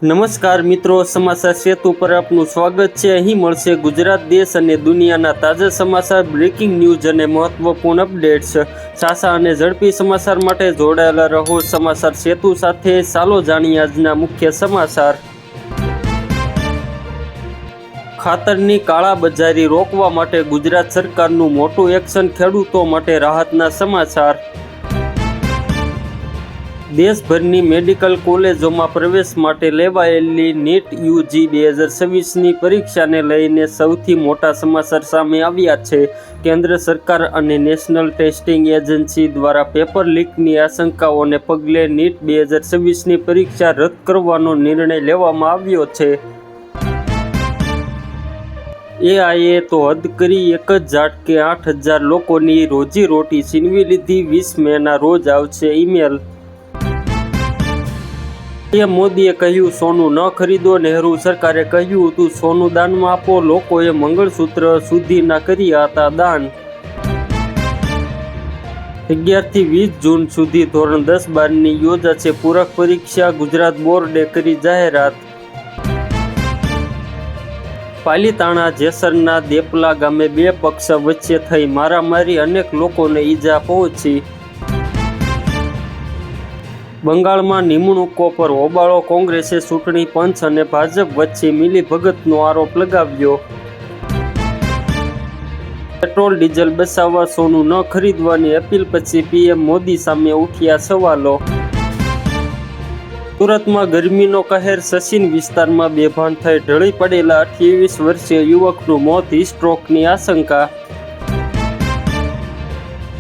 નમસ્કાર મિત્રો, સમાચાર સેતુ પર આપનું સ્વાગત છે। અહીં મળશે ગુજરાત, દેશ અને દુનિયાના તાજા સમાચાર, બ્રેકિંગ ન્યૂઝ અને મહત્વપૂર્ણ અપડેટ્સ। સાચા અને ઝડપી સમાચાર માટે જોડાયેલા રહો સમાચાર સેતુ સાથે। ચાલો જાણીએ આજના મુખ્ય સમાચાર। ખાતરની કાળાબજારી રોકવા માટે ગુજરાત સરકારનું મોટું એક્શન, ખેડૂતો માટે રાહતના સમાચાર। દેશભરની મેડિકલ કોલેજોમાં પ્રવેશ માટે લેવાયેલી નીટ યુજી 2026ની પરીક્ષાને લઈને સૌથી મોટા સમાચાર સામે આવ્યા છે। કેન્દ્ર સરકાર અને નેશનલ ટેસ્ટિંગ એજન્સી દ્વારા પેપર લીકની આશંકાઓને પગલે નીટ 2026ની પરીક્ષા રદ કરવાનો નિર્ણય લેવામાં આવ્યો છે। એઆઈએ તો હદ કરી, એક જ ઝાટકે 8,000 લોકોની રોજીરોટી છીનવી લીધી। 20 મેના રોજ આવશે ઈમેલ। પીએમ મોદીએ કહ્યું, સોનું ન ખરીદો। નહેરુ સરકારે કહ્યું હતું, સોનું દાનમાં આપો। લોકોએ મંગળસૂત્ર સુધીના કર્યા હતા દાન। 11 થી 20 જૂન સુધી ધોરણ 10-12ની યોજાશે પૂરક પરીક્ષા, ગુજરાત બોર્ડે કરી જાહેરાત। પાલીતાણા જેસરના દેપલા ગામે બે પક્ષ વચ્ચે થઈ મારામારી, અનેક લોકોને ઈજા પહોંચી। બંગાળમાં નિમણૂકો પર હોબાળો, કોંગ્રેસે ચૂંટણી પંચ અને ભાજપ વચ્ચે મિલીભગતનો આરોપ લગાવ્યો। પેટ્રોલ ડીઝલ બચાવવા સોનું ન ખરીદવાની અપીલ પછી પીએમ મોદી સામે ઉઠ્યા સવાલો। સુરતમાં ગરમીનો કહેર, સચિન વિસ્તારમાં બેભાન થઈ ઢળી પડેલા 28 વર્ષીય યુવકનું મોત, સ્ટ્રોકની આશંકા।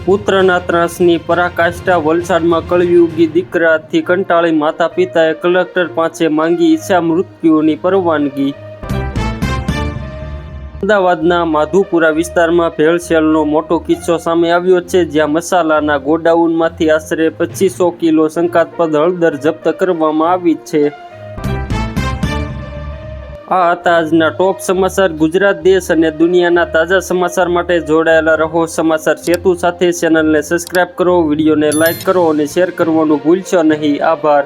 પુત્રના ત્રાસની પરાકાષ્ઠા, વલસાડમાં કળયુગી દીકરાથી કંટાળી માતા પિતાએ કલેક્ટર પાસે માંગી ઈચ્છા મૃત્યુની પરવાનગી। અમદાવાદના માધુપુરા વિસ્તારમાં ભેળસેળનો મોટો કિસ્સો સામે આવ્યો છે, જ્યાં મસાલાના ગોડાઉનમાંથી આશરે 2500 કિલો શંકાસ્પદ હળદર જપ્ત કરવામાં આવી છે। આ હતા આજના ટોપ સમાચાર। ગુજરાત, દેશ અને દુનિયાના તાજા સમાચાર માટે જોડાયેલા રહો સમાચાર સેતુ સાથે। ચેનલને સબસ્ક્રાઇબ કરો, વિડીયોને લાઇક કરો અને શેર કરવાનું ભૂલશો નહીં। આભાર।